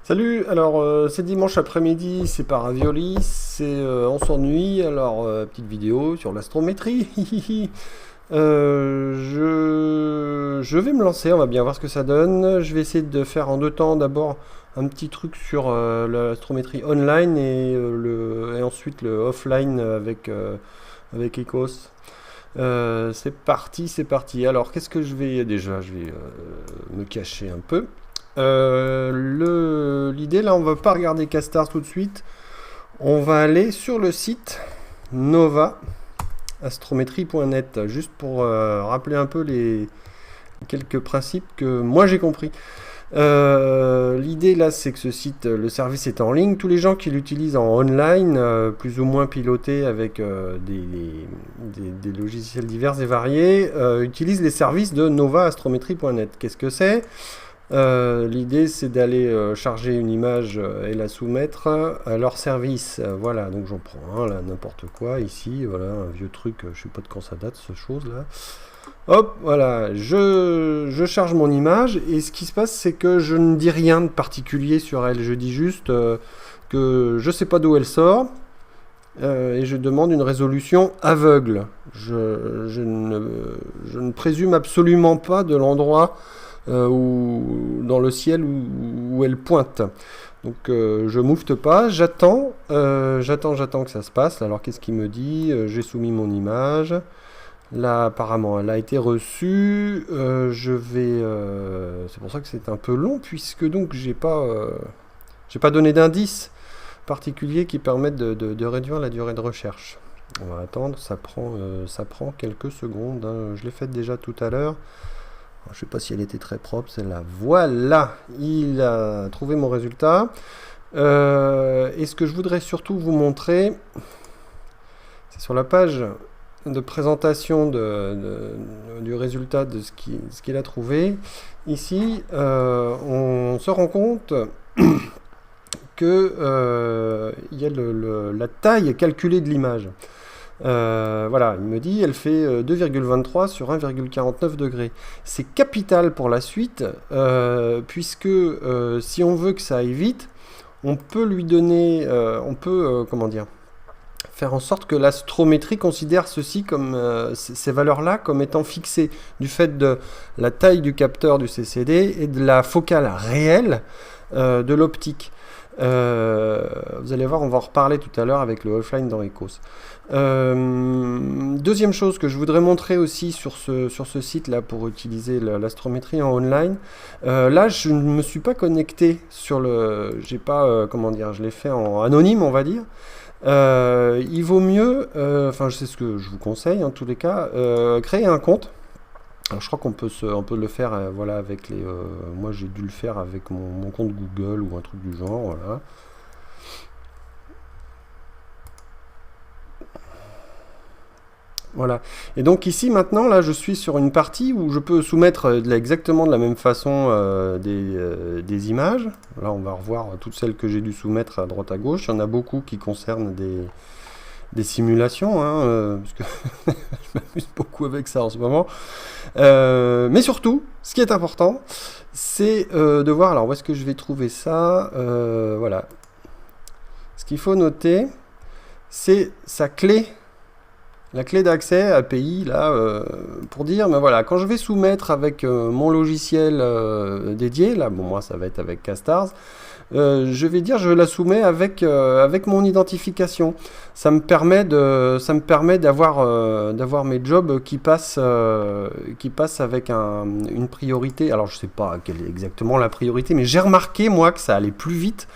Salut, alors c'est dimanche après-midi, c'est pas Ravioli, on s'ennuie, alors petite vidéo sur l'astrométrie. Je vais me lancer, on va bien voir ce que ça donne. Je vais essayer de faire en deux temps d'abord un petit truc sur l'astrométrie online et ensuite le offline avec Ecos. C'est parti, c'est parti. Alors qu'est-ce que je vais me cacher un peu. L'idée là, on va pas regarder Castars tout de suite. On va aller sur le site Nova astrométrie.net juste pour rappeler un peu les quelques principes que moi j'ai compris. L'idée là, c'est que ce site, le service est en ligne. Tous les gens qui l'utilisent en online, plus ou moins pilotés avec des logiciels divers et variés, utilisent les services de Nova astrométrie.net. Qu'est-ce que c'est? L'idée c'est d'aller charger une image et la soumettre à leur service. Voilà, donc j'en prends un là, n'importe quoi ici, voilà, un vieux truc, je sais pas de quand ça date ce chose là. Hop, voilà, je charge mon image et ce qui se passe c'est que je ne dis rien de particulier sur elle, je dis juste que je sais pas d'où elle sort. Et je demande une résolution aveugle. Je ne présume absolument pas de l'endroit ou dans le ciel où elle pointe. Donc je moufte pas, j'attends que ça se passe. Alors qu'est-ce qu'il me dit? J'ai soumis mon image. Là apparemment elle a été reçue. C'est pour ça que c'est un peu long puisque donc j'ai pas donné d'indice particulier qui permettent de réduire la durée de recherche. On va attendre, ça prend quelques secondes, hein. Je l'ai faite déjà tout à l'heure. Je ne sais pas si elle était très propre, celle-là. Voilà, il a trouvé mon résultat. Et ce que je voudrais surtout vous montrer, c'est sur la page de présentation du résultat de ce qu'il a trouvé. Ici, on se rend compte que il y a la taille calculée de l'image. Voilà, il me dit elle fait 2,23 sur 1,49 degrés. C'est capital pour la suite, puisque si on veut que ça aille vite, on peut lui donner, comment dire, faire en sorte que l'astrométrie considère ceci comme ces valeurs-là comme étant fixées du fait de la taille du capteur du CCD et de la focale réelle de l'optique. Vous allez voir, on va en reparler tout à l'heure avec le offline dans Ecos. Deuxième chose que je voudrais montrer aussi sur ce site là pour utiliser l'astrométrie en online. Là, je ne me suis pas connecté sur j'ai pas, comment dire, je l'ai fait en anonyme, on va dire. Il vaut mieux, enfin, c'est ce que je vous conseille en tous les cas, créer un compte. Alors, je crois qu'on peut le faire, voilà, avec moi, j'ai dû le faire avec mon compte Google ou un truc du genre, voilà. Voilà. Et donc ici maintenant, là, je suis sur une partie où je peux soumettre exactement de la même façon des images. Là, on va revoir toutes celles que j'ai dû soumettre à droite à gauche. Il y en a beaucoup qui concernent des simulations, hein, parce que je m'amuse beaucoup avec ça en ce moment. Mais surtout, ce qui est important, c'est de voir, alors où est-ce que je vais trouver ça, voilà. Ce qu'il faut noter, c'est sa clé, la clé d'accès API, là, pour dire, mais voilà, quand je vais soumettre avec mon logiciel dédié, là, bon, moi, ça va être avec Castars, je vais dire, je la soumets avec mon identification. Ça me permet d'avoir mes jobs qui passent avec une priorité. Alors, je sais pas quelle est exactement la priorité, mais j'ai remarqué, moi, que ça allait plus vite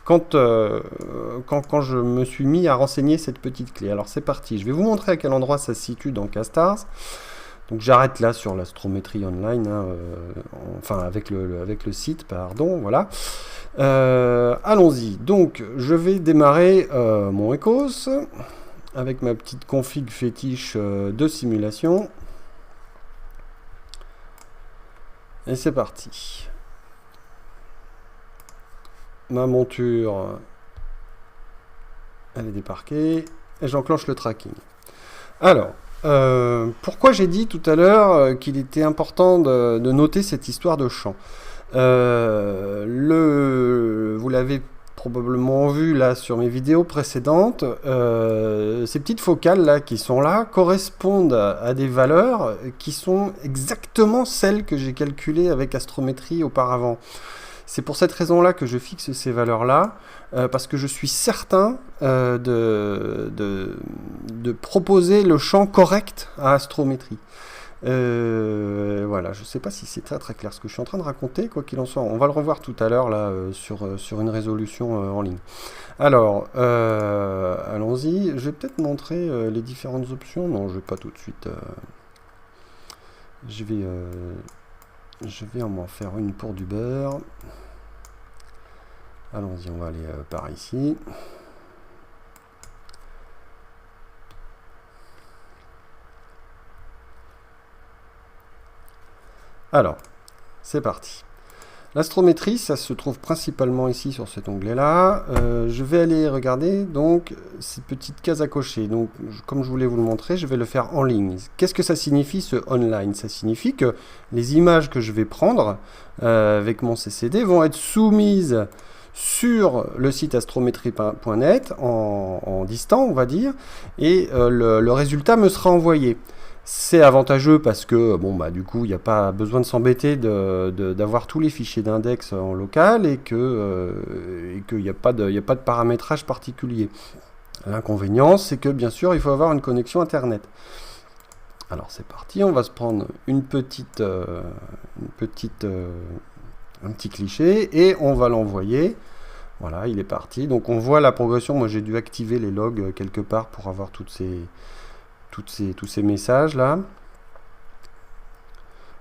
quand je me suis mis à renseigner cette petite clé. Alors c'est parti, je vais vous montrer à quel endroit ça se situe dans Castars. Donc j'arrête là sur l'astrométrie online, hein, enfin avec le site, pardon, voilà. Allons-y, donc je vais démarrer mon Ecos avec ma petite config fétiche de simulation. Et c'est parti. Ma monture, elle est déparquée, et j'enclenche le tracking. Alors, pourquoi j'ai dit tout à l'heure qu'il était important de noter cette histoire de champ? Vous l'avez probablement vu là sur mes vidéos précédentes, ces petites focales là qui sont là correspondent à des valeurs qui sont exactement celles que j'ai calculées avec Astrométrie auparavant. C'est pour cette raison-là que je fixe ces valeurs-là, parce que je suis certain de proposer le champ correct à Astrométrie. Voilà, je ne sais pas si c'est très très clair ce que je suis en train de raconter, quoi qu'il en soit. On va le revoir tout à l'heure là sur une résolution en ligne. Alors, allons-y. Je vais peut-être montrer les différentes options. Non, je ne vais pas tout de suite. Je vais en m'en faire une pour du beurre. Allons-y, on va aller par ici. Alors, c'est parti. L'astrométrie, ça se trouve principalement ici sur cet onglet-là. Je vais aller regarder donc ces petites cases à cocher. Donc, comme je voulais vous le montrer, je vais le faire en ligne. Qu'est-ce que ça signifie ce online? Ça signifie que les images que je vais prendre avec mon CCD vont être soumises sur le site astrométrie.net en distant, on va dire, et le résultat me sera envoyé. C'est avantageux parce que, bon, bah, du coup, il n'y a pas besoin de s'embêter d'avoir tous les fichiers d'index en local et qu'il n'y a pas de paramétrage particulier. L'inconvénient, c'est que, bien sûr, il faut avoir une connexion Internet. Alors, c'est parti, on va se prendre un petit cliché et on va l'envoyer. Voilà, il est parti. Donc, on voit la progression. Moi, j'ai dû activer les logs quelque part pour avoir tous ces messages là.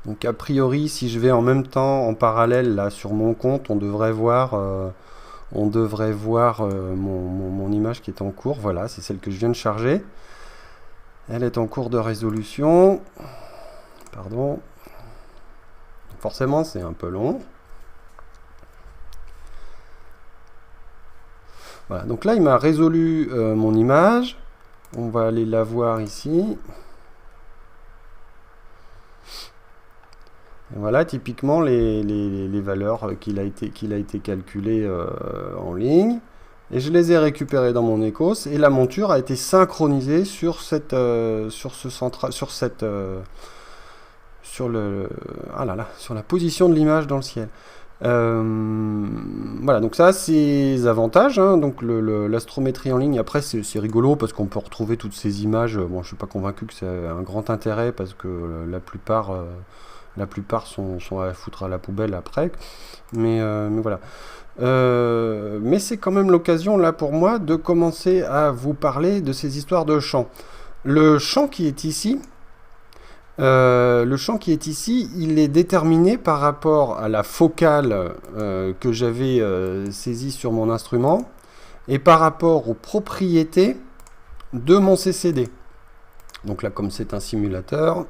Donc a priori, si je vais en même temps en parallèle là sur mon compte, on devrait voir mon image qui est en cours. Voilà, c'est celle que je viens de charger. Elle est en cours de résolution. Pardon. Forcément, c'est un peu long. Voilà, donc là il m'a résolu mon image. On va aller la voir ici. Et voilà typiquement les valeurs qu'il a été calculé en ligne. Et je les ai récupérées dans mon Ecos. Et la monture a été synchronisée sur la position de l'image dans le ciel. Voilà, donc ça c'est les avantages, hein. Donc l'astrométrie en ligne, après c'est rigolo parce qu'on peut retrouver toutes ces images. Bon, je suis pas convaincu que c'est un grand intérêt parce que la plupart sont à foutre à la poubelle après, mais voilà. Mais c'est quand même l'occasion là pour moi de commencer à vous parler de ces histoires de champs. Le champ qui est ici, il est déterminé par rapport à la focale que j'avais saisie sur mon instrument et par rapport aux propriétés de mon CCD. Donc là, comme c'est un simulateur,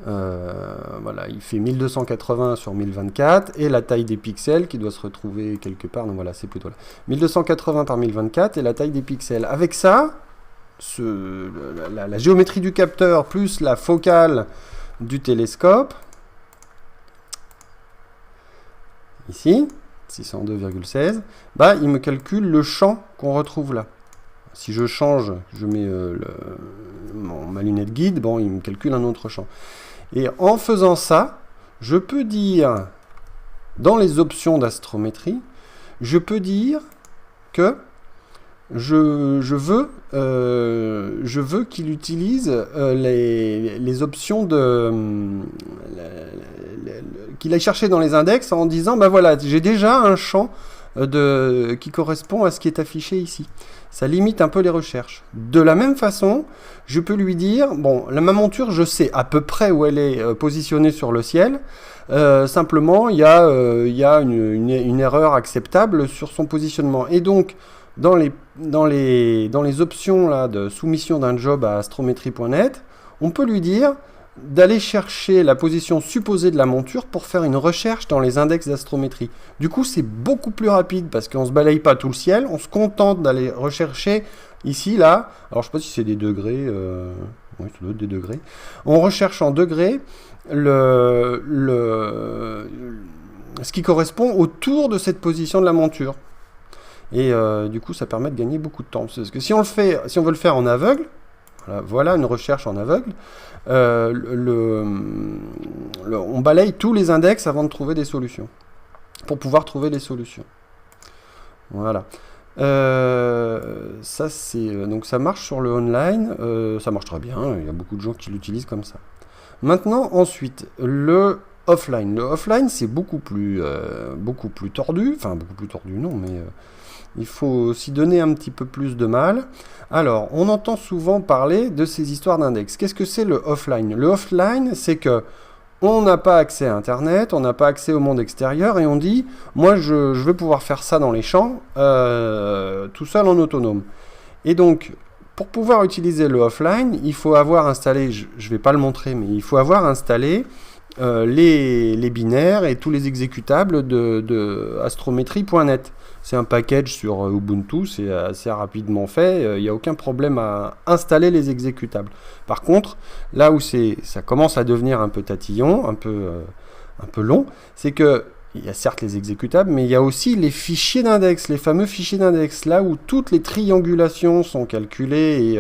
voilà, il fait 1280 sur 1024 et la taille des pixels qui doit se retrouver quelque part. Donc voilà, c'est plutôt là. 1280 par 1024 et la taille des pixels. Avec ça, la géométrie du capteur plus la focale du télescope, ici, 602,16, bah, il me calcule le champ qu'on retrouve là. Si je change, je mets ma lunette guide, bon, il me calcule un autre champ. Et en faisant ça, je peux dire, dans les options d'astrométrie, je peux dire que je veux qu'il utilise les options qu'il aille chercher dans les index en disant, bah voilà, j'ai déjà un champ qui correspond à ce qui est affiché ici. Ça limite un peu les recherches. De la même façon, je peux lui dire, bon, ma monture, je sais à peu près où elle est positionnée sur le ciel. Simplement, il y a une erreur acceptable sur son positionnement. Et donc, dans les options là, de soumission d'un job à astrométrie.net, on peut lui dire d'aller chercher la position supposée de la monture pour faire une recherche dans les index d'astrométrie. Du coup, c'est beaucoup plus rapide parce qu'on ne se balaye pas tout le ciel, on se contente d'aller rechercher ici, là. Alors, je ne sais pas si c'est des degrés. Oui, ça doit être des degrés. On recherche en degrés ce qui correspond autour de cette position de la monture. Et du coup, ça permet de gagner beaucoup de temps. Parce que si on veut le faire en aveugle, voilà une recherche en aveugle, on balaye tous les index avant de trouver des solutions. Pour pouvoir trouver les solutions. Voilà. Ça, donc ça marche sur le online. Ça marche très bien. Il y a beaucoup de gens qui l'utilisent comme ça. Maintenant, ensuite, le offline. Le offline, c'est beaucoup plus tordu. Enfin, beaucoup plus tordu, non, mais il faut s'y donner un petit peu plus de mal. Alors, on entend souvent parler de ces histoires d'index. Qu'est-ce que c'est le offline? Le offline, c'est que on n'a pas accès à Internet, on n'a pas accès au monde extérieur, et on dit, moi, je veux pouvoir faire ça dans les champs, tout seul en autonome. Et donc, pour pouvoir utiliser le offline, il faut avoir installé, je ne vais pas le montrer, mais il faut avoir installé les binaires et tous les exécutables de astrométrie.net. C'est un package sur Ubuntu, c'est assez rapidement fait, il n'y a aucun problème à installer les exécutables. Par contre, là où ça commence à devenir un peu tatillon, un peu long, c'est que il y a certes les exécutables, mais il y a aussi les fichiers d'index, les fameux fichiers d'index, là où toutes les triangulations sont calculées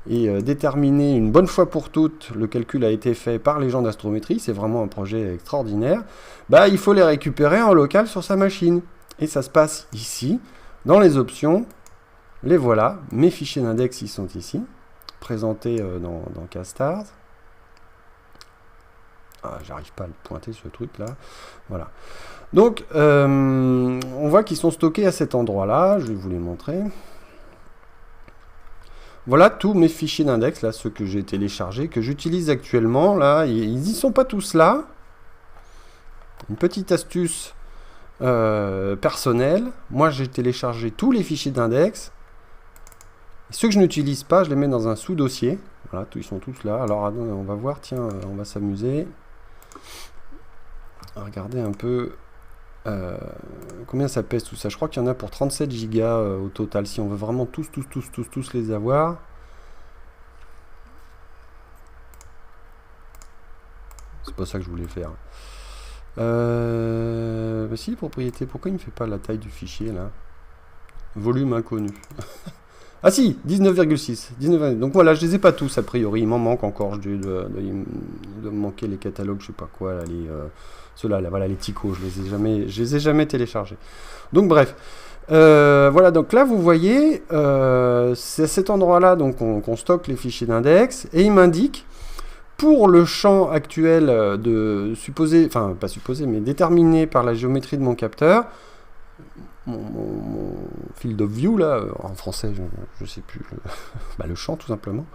et déterminées une bonne fois pour toutes. Le calcul a été fait par les gens d'astrométrie, c'est vraiment un projet extraordinaire. Bah, il faut les récupérer en local sur sa machine. Et ça se passe ici, dans les options. Les voilà, mes fichiers d'index, ils sont ici, présentés dans Castars. Ah, j'arrive pas à le pointer, ce truc-là. Voilà. Donc, on voit qu'ils sont stockés à cet endroit-là. Je vais vous les montrer. Voilà tous mes fichiers d'index, là, ceux que j'ai téléchargés, que j'utilise actuellement. Là, ils n'y sont pas tous là. Une petite astuce personnelle. Moi, j'ai téléchargé tous les fichiers d'index. Ceux que je n'utilise pas, je les mets dans un sous-dossier. Voilà, ils sont tous là. Alors, on va voir, tiens, on va s'amuser. Regardez un peu combien ça pèse tout ça. Je crois qu'il y en a pour 37 gigas au total, si on veut vraiment tous les avoir. C'est pas ça que je voulais faire. Bah si, propriété, pourquoi il me fait pas la taille du fichier là? Volume inconnu. Ah si, 19,6. Donc voilà, je les ai pas tous a priori, il m'en manque encore. Il doit me manquer les catalogues, je sais pas quoi, là, ceux-là, là, voilà, les ticos, je les ai jamais téléchargés. Donc bref, voilà, donc là vous voyez, c'est à cet endroit-là donc qu'on stocke les fichiers d'index, et il m'indique pour le champ actuel de supposé, enfin pas supposé, mais déterminé par la géométrie de mon capteur, mon field of view là, en français je sais plus, bah, le champ tout simplement.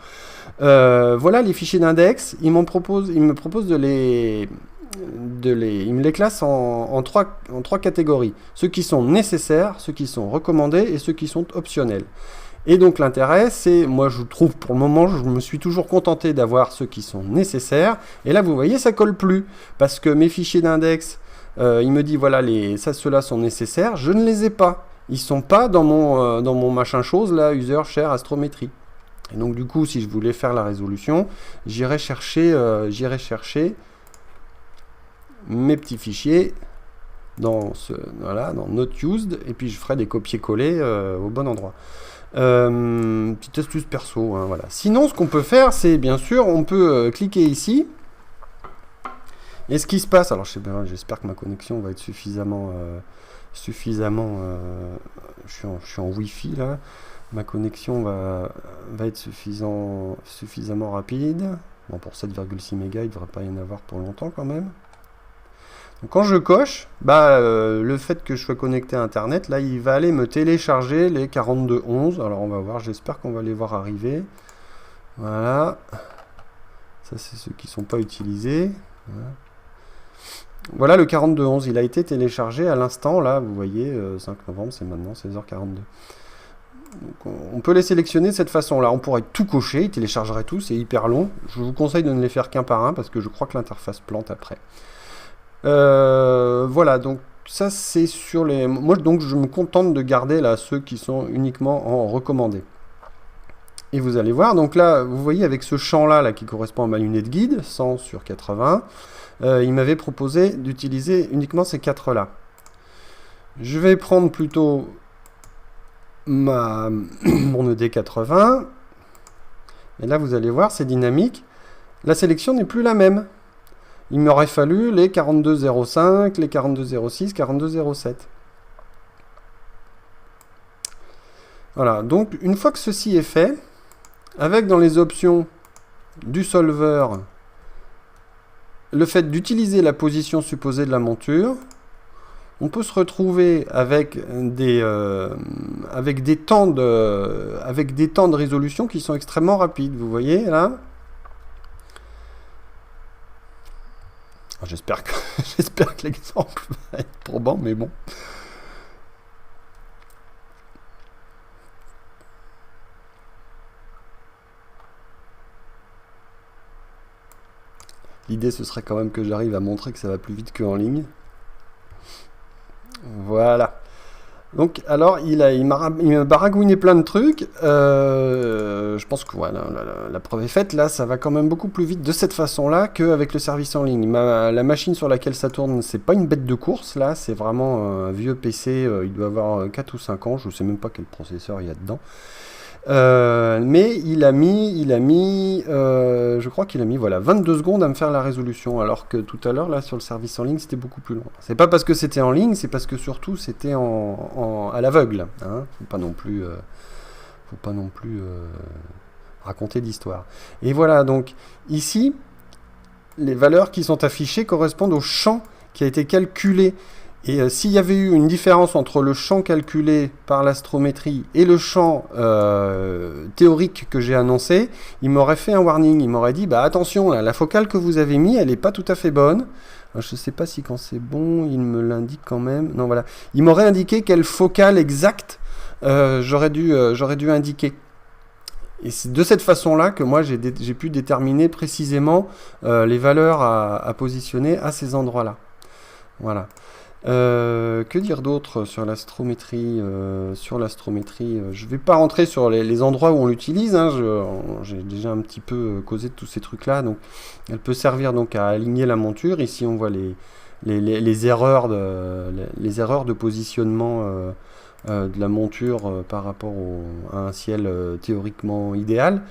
Voilà les fichiers d'index, il me propose il me les classe en trois catégories. Ceux qui sont nécessaires, ceux qui sont recommandés et ceux qui sont optionnels. Et donc l'intérêt, c'est, moi je trouve pour le moment, je me suis toujours contenté d'avoir ceux qui sont nécessaires. Et là vous voyez, ça colle plus. Parce que mes fichiers d'index, il me dit voilà, ceux-là sont nécessaires, je ne les ai pas. Ils sont pas dans mon machin chose là, user share astrométrie. Et donc du coup, si je voulais faire la résolution, j'irai chercher mes petits fichiers dans dans Not Used, et puis je ferai des copier-coller au bon endroit. Petite astuce perso, hein, voilà. Sinon, ce qu'on peut faire, c'est bien sûr, on peut cliquer ici. Et ce qui se passe, alors j'espère que ma connexion va être suffisamment, je suis en Wi-Fi là. Ma connexion va être suffisamment rapide. Bon, pour 7,6 mégas, il ne devrait pas y en avoir pour longtemps quand même. Donc, quand je coche, le fait que je sois connecté à Internet, là, il va aller me télécharger les 4211. Alors, on va voir, j'espère qu'on va les voir arriver. Voilà. Ça, c'est ceux qui ne sont pas utilisés. Voilà le 4211. Il a été téléchargé à l'instant, là, vous voyez, 5 novembre, c'est maintenant 16h42. Donc, on peut les sélectionner de cette façon-là. On pourrait tout cocher, il téléchargerait tout, c'est hyper long. Je vous conseille de ne les faire qu'un par un, parce que je crois que l'interface plante après. Voilà, donc ça c'est sur les... Moi donc je me contente de garder là ceux qui sont uniquement en recommandé. Et vous allez voir, donc là vous voyez avec ce champ là qui correspond à ma lunette guide, 100 sur 80, il m'avait proposé d'utiliser uniquement ces 4 là. Je vais prendre plutôt mon ED80. Et là, vous allez voir, c'est dynamique. La sélection n'est plus la même. Il m'aurait fallu les 4205, les 4206, 4207. Voilà, donc une fois que ceci est fait, avec dans les options du solver, le fait d'utiliser la position supposée de la monture, on peut se retrouver avec des temps de résolution qui sont extrêmement rapides. Vous voyez là. J'espère que l'exemple va être probant, mais bon. L'idée, ce serait quand même que j'arrive à montrer que ça va plus vite qu'en ligne. Voilà. Donc, alors, il m'a baragouiné plein de trucs. Je pense que voilà, la preuve est faite. Là, ça va quand même beaucoup plus vite de cette façon-là qu'avec le service en ligne. La machine sur laquelle ça tourne, c'est pas une bête de course. Là, c'est vraiment un vieux PC. Il doit avoir 4 ou 5 ans. Je sais même pas quel processeur il y a dedans. Mais je crois qu'il a mis voilà, 22 secondes à me faire la résolution, alors que tout à l'heure, là, sur le service en ligne, c'était beaucoup plus long. C'est pas parce que c'était en ligne, c'est parce que surtout, c'était à l'aveugle. Hein. Faut pas non plus raconter d'histoire. Et voilà, donc, ici, les valeurs qui sont affichées correspondent au champ qui a été calculé. Et s'il y avait eu une différence entre le champ calculé par l'astrométrie et le champ théorique que j'ai annoncé, il m'aurait fait un warning. Il m'aurait dit, bah attention, là, la focale que vous avez mis, elle n'est pas tout à fait bonne. Alors, je ne sais pas si quand c'est bon, il me l'indique quand même. Non, voilà. Il m'aurait indiqué quelle focale exacte j'aurais dû indiquer. Et c'est de cette façon-là que moi, j'ai pu déterminer précisément les valeurs à positionner à ces endroits-là. Voilà. Que dire d'autre sur l'astrométrie je ne vais pas rentrer sur les endroits où on l'utilise, hein, j'ai déjà un petit peu causé de tous ces trucs là, donc elle peut servir donc à aligner la monture. Ici on voit les erreurs de positionnement de la monture par rapport à un ciel théoriquement idéal.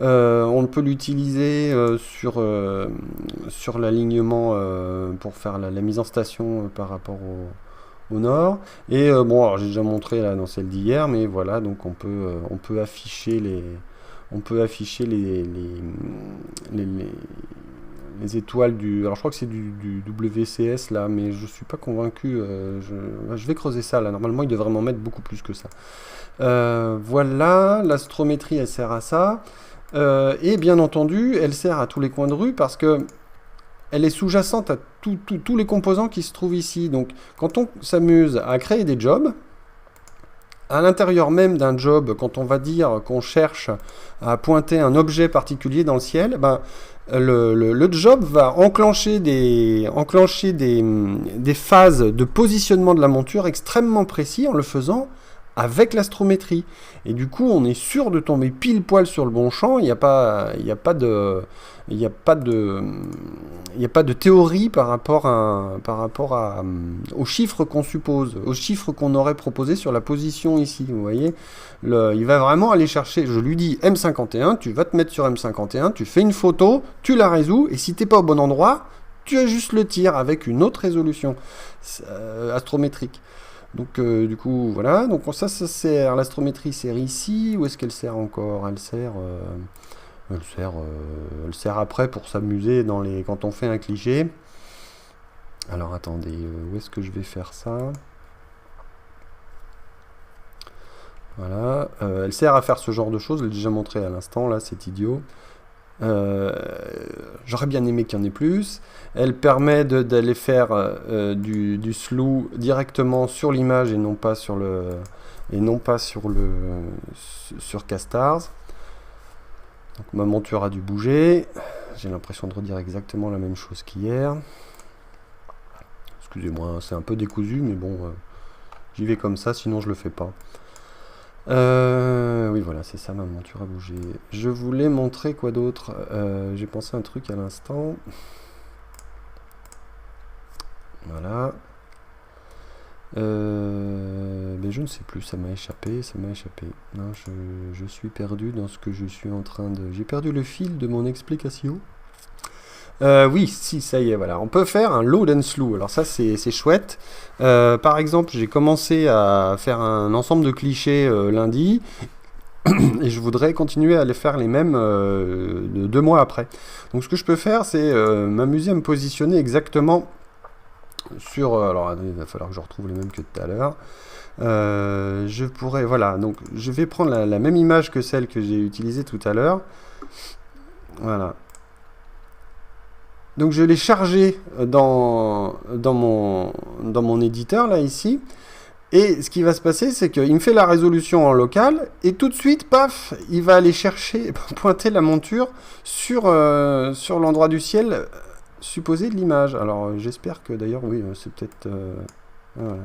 On peut l'utiliser sur l'alignement pour faire la mise en station par rapport au nord. Et bon, alors j'ai déjà montré là dans celle d'hier, mais voilà, donc on peut afficher les étoiles alors je crois que c'est du WCS là, mais je suis pas convaincu. Je vais creuser ça là. Normalement, il devrait m'en mettre beaucoup plus que ça. Voilà, l'astrométrie, elle sert à ça. Et bien entendu, elle sert à tous les coins de rue parce que elle est sous-jacente à tous les composants qui se trouvent ici. Donc, quand on s'amuse à créer des jobs, à l'intérieur même d'un job, quand on va dire qu'on cherche à pointer un objet particulier dans le ciel, ben, le job va enclencher des phases de positionnement de la monture extrêmement précis en le faisant avec l'astrométrie. Et du coup, on est sûr de tomber pile poil sur le bon champ. Il n'y a pas de théorie par rapport aux chiffres qu'on suppose, aux chiffres qu'on aurait proposés sur la position ici. Vous voyez, il va vraiment aller chercher. Je lui dis M51, tu vas te mettre sur M51, tu fais une photo, tu la résous, et si t'es pas au bon endroit, tu ajustes le tir avec une autre résolution astrométrique. Donc du coup voilà, donc ça sert, l'astrométrie sert ici. Où est-ce qu'elle sert encore? Elle sert après pour s'amuser quand on fait un cliché. Alors attendez, où est-ce que je vais faire ça? Voilà, elle sert à faire ce genre de choses, je l'ai déjà montré à l'instant, là c'est idiot. J'aurais bien aimé qu'il y en ait plus. Elle permet d'aller faire du slew directement sur l'image et non pas sur Castars. Donc ma monture a dû bouger. J'ai l'impression de redire exactement la même chose qu'hier. Excusez-moi, c'est un peu décousu, mais bon, j'y vais comme ça, sinon je le fais pas. Oui, voilà, c'est ça, ma monture a bougé. Je voulais montrer quoi d'autre. J'ai pensé à un truc à l'instant. Voilà. Mais je ne sais plus, ça m'a échappé, ça m'a échappé. Non, je suis perdu dans ce que je suis en train de... J'ai perdu le fil de mon explication. Oui, si, ça y est, voilà. On peut faire un load and slew. Alors ça, c'est chouette. Par exemple, j'ai commencé à faire un ensemble de clichés lundi. Et je voudrais continuer à les faire les mêmes 2 mois après. Donc ce que je peux faire, c'est m'amuser à me positionner exactement sur... alors, attendez, il va falloir que je retrouve les mêmes que tout à l'heure. Je pourrais... Voilà, donc je vais prendre la même image que celle que j'ai utilisée tout à l'heure. Voilà. Donc je l'ai chargé dans mon éditeur, là, ici. Et ce qui va se passer, c'est qu'il me fait la résolution en local, et tout de suite, paf, il va aller chercher, pointer la monture sur l'endroit du ciel supposé de l'image. Alors j'espère que d'ailleurs, oui, c'est peut-être... voilà.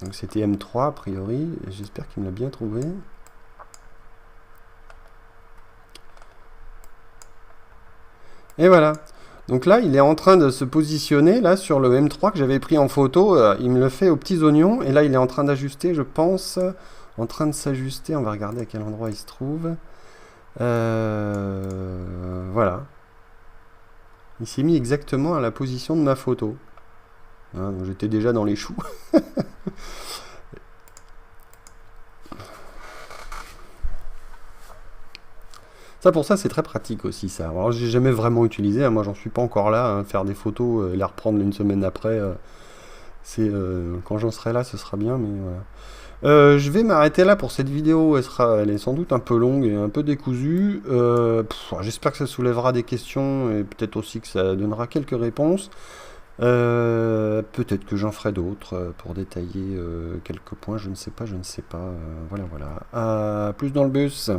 Donc c'était M3 a priori, j'espère qu'il me l'a bien trouvé. Et voilà. Donc là, il est en train de se positionner là sur le M3 que j'avais pris en photo. Il me le fait aux petits oignons. Et là, il est en train d'ajuster, je pense. En train de s'ajuster. On va regarder à quel endroit il se trouve. Voilà. Il s'est mis exactement à la position de ma photo. Hein, donc j'étais déjà dans les choux. Ça, pour ça, c'est très pratique aussi, ça. Alors, j'ai jamais vraiment utilisé, hein. Moi, j'en suis pas encore là, hein. Faire des photos et les reprendre une semaine après, c'est quand j'en serai là, ce sera bien, mais voilà. Je vais m'arrêter là pour cette vidéo. Elle est sans doute un peu longue et un peu décousue. J'espère que ça soulèvera des questions et peut-être aussi que ça donnera quelques réponses. Peut-être que j'en ferai d'autres pour détailler quelques points. Je ne sais pas, je ne sais pas. Voilà, voilà. À plus dans le bus.